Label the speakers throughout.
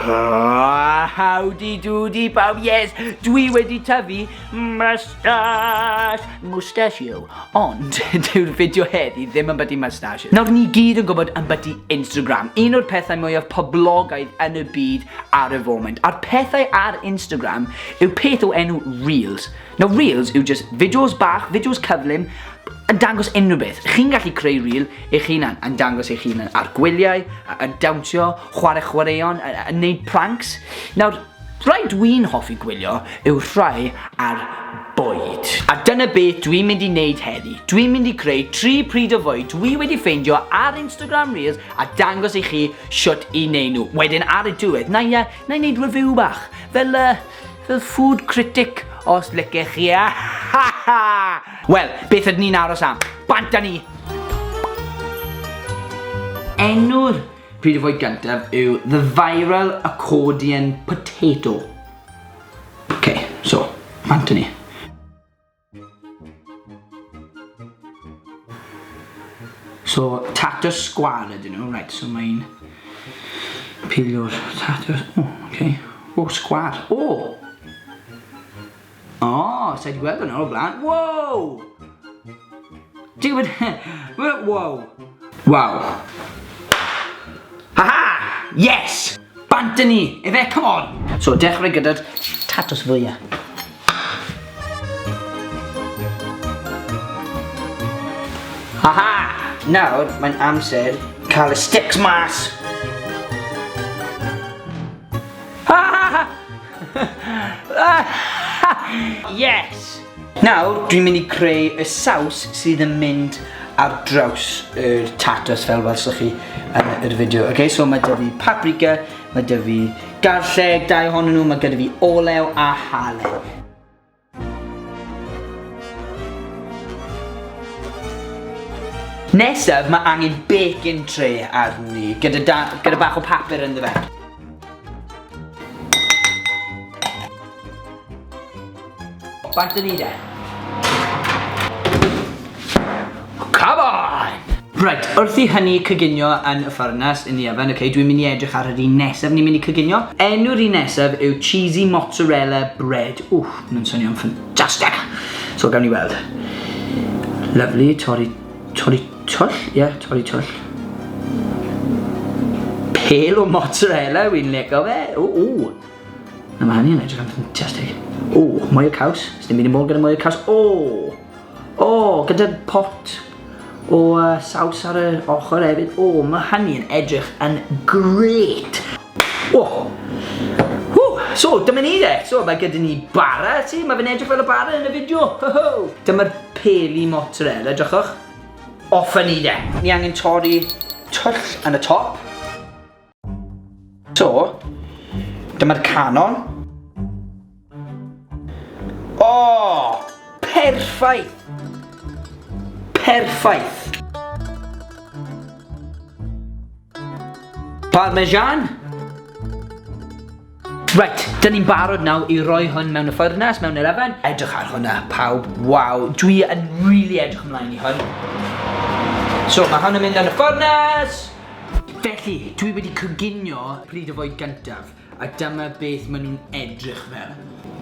Speaker 1: Howdy doody pawb, yes, dwi wedi tyfu mustachio, ond dyw'r fideo heddi ddim yn byti mustachio. Nawr ni gyd yn gwybod yn byti Instagram, un o'r pethau mwyaf poblogaidd yn y byd ar y foment. A'r pethau ar Instagram yw peth o enw Reels. Now Reels yw just fideos bach, fideos cyflym, yn dangos unrhyw beth. Chi'n gallu creu reel eich hunan, yn dangos eich hunan ar gwyliau, yn dawnsio, chwaraeon, yn neud pranks. Nawr, rai dwi'n hoffi gwylio yw rhai ar bwyd. A dyna beth dwi'n mynd i wneud heddi. Dwi'n mynd i creu 3 pryd o fwyd dwi wedi ffeindio ar Instagram Reels a dangos i chi shwt i neud nhw. Wedyn ar y diwedd, na i wneud review bach, fel food critic os licech chi. Wel, beth ydyn ni'n aros am? Bant â ni! Enw'r pryd o fwyd gyntaf yw the viral accordion potato. Okay, so, bant â ni. So, tatws sgwar ydyn nhw, right, so mae'n pilio'r tatws, okay. Sgwar, sa'i di gweld hwnna o'r blaen. Wow! Ti'n gwybod? Wow! Wow! Haha! Yes! Bant â ni! Efe, come on! So, dechrau gyda'r tatws fwyaf. Haha! Nawr, mae'n amser cael y sticks mas. Yes! Nawr, dwi'n mynd i creu y saws sydd yn mynd ar draws y tatws fel welswch chi yn yr fideo. Okay, so mae 'da fi paprika, mae 'da fi garlleg, 2 ohonyn nhw, mae gyda fi olew a halen. Nesaf, mae angen baking tray arni, gyda bach o papur ynddo fe. Bant â ni de. Come on! Right, wrth i hynny coginio yn y ffyrnas yn i oven, okay, dwi'n mynd i edrych ar yr un nesaf ni'n mynd i coginio. Enw'r un nesaf yw cheesy mozzarella bread. Mae'n swnio'n ffantastig. So, gawn ni weld. Lovely, torri twll, torri twll. Pêl o mozzarella, wy'n licio fe. Na, mae hynny yn edrych yn ffantastig. Mwy o caws. Ys dim byd yn bod gyda mwy o caws. Gyda pot o saws ar y ochr hefyd. Mae hynny yn edrych yn great. So, dyma ni de. So, mae gyda ni bara, ti? Mae fe'n edrych fel y bara yn y fideo. Dyma'r peli mozzarella, edrychwch. Off a ni de. Ni angen torri twll yn y top. So, dyma'r canon. Perffaith! Perffaith! Parmesan! Right, dyn ni'n barod nawr i roi hwn mewn y ffyrnas, mewn yr oven. Edrych ar hwnna, pawb, waw, dwi yn really edrych ymlaen i hwn. So, mae hwn yn mynd yn y ffyrnas. Felly, dwi wedi coginio pryd o fwyd gyntaf, a dyma beth maen nhw'n edrych fel.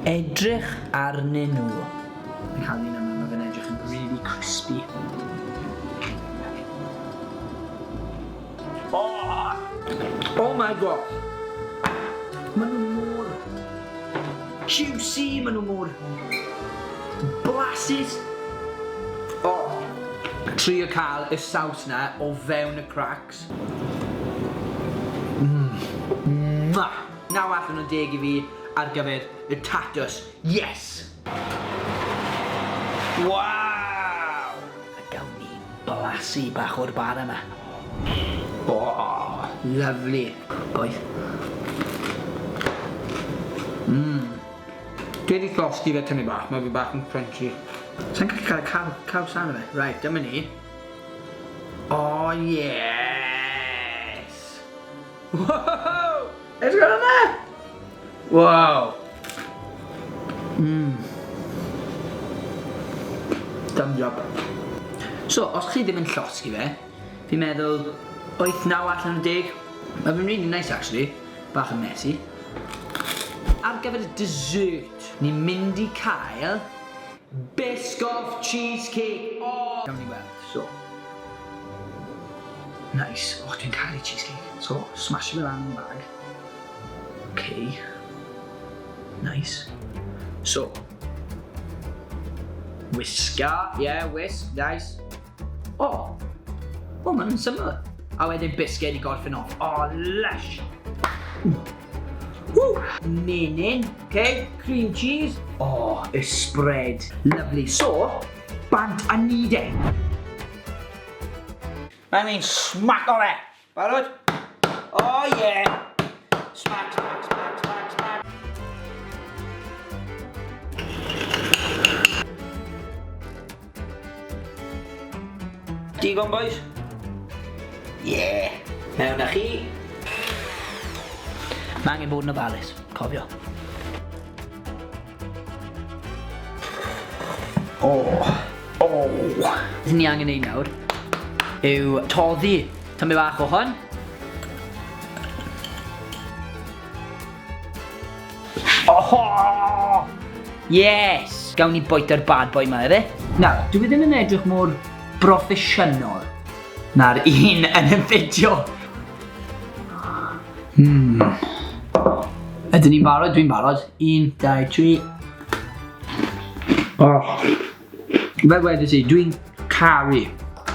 Speaker 1: Edrych arnyn nhw. Yn hawdd un yma, mae fe'n edrych yn really crispy. Oh my god! Maen nhw mor juicy, maen nhw mor blasus. Trio cael y saws na o fewn y cracks. Naw allan o 10 i fi ar gyfer y tatws. Yes! Wow! A gawn ni blasu bach o'r bar yma. Lovely. Boeth. Dwi wedi llosgi fe tynnu bach, mae fi bach yn crunchy. Sa'n gallu cael caws arno fe? Right, dyma ni. Yes! Wow! Edrych ar hwnna! Wow! Dumb job. So, os chi ddim yn llosgi fe, fi'n meddwl 8-9 allan o 10. Mae fe'n really nice actually. bach yn messy. Ar gyfer y dessert, ni'n mynd i cael biscoff cheesecake. Oh! Gawn ni weld, so. Nice. Oh, dwi'n cael cheesecake. So, smash it lan yn bag. Okay. Nice. So. Whisker. Yeah, whisk. Nice. Oh. Oh, man, syml. A wedyn biscuit I gorffen off. Oh, lush. Woo. Menyn. Okay. Cream cheese. Oh, a spread. Lovely. So, bant a nidau. I mean, smack on it. Barod? Oh, yeah. Smack, smack, smack, smack, smack. Digon, boys? Yeah. Mewn â chi. Mae angen bod yn ofalus, cofio. Oh. Beth ni angen neud nawr yw toddi tamaid bach o hon. Oh! Yes! Gawn ni boita'r bad boy ma, iddi. Nawr, dwi ddim yn edrych mor broffesiynol na'r un yn y fideo. Ydyn ni'n barod? Dwi'n barod. 1, 2, 3. Oh. Fel wedys i, dwi'n caru.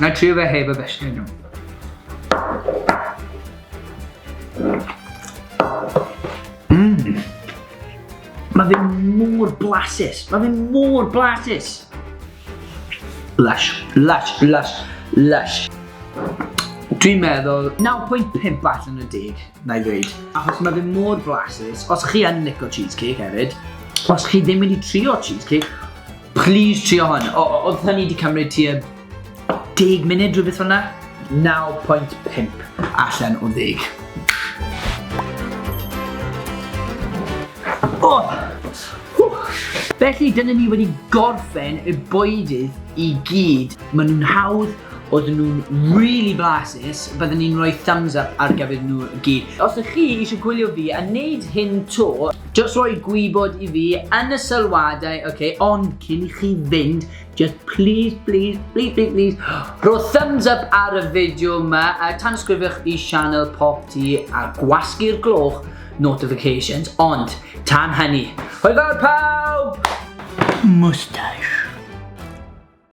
Speaker 1: Na trio fe heb y besgyn nhw. Mae fe mor blasus. Mae fe mor blasus. Lush, lush, lush, lush. Dwi'n meddwl 9.5 allan o 10, na I ddweud. Achos mae fe mor blasus. Os chi yn licio cheesecake hefyd, os chi ddim wedi trio cheesecake, please trio hwn. Oedd hynny wedi cymryd tua 10 munud rhywbeth hwnna. 9.5 allan o 10. Felly dyna ni wedi gorffen y bwydydd I gyd. Maen nhw'n hawdd, oedden nhw'n really blasus, byddwn ni'n rhoi thumbs up ar gyfer nhw gyd. Os ydych chi eisiau gwylio fi a wneud hyn to, just rhoi gwybod I fi yn y sylwadau, okay, ond cyn I chi fynd, just please, rho thumbs up ar y fideo yma, a tanysgrifiwch I sianel PopT a gwasgu'r gloch notifications, ond tan hynny. Hwyl fawr pawb! Moustache.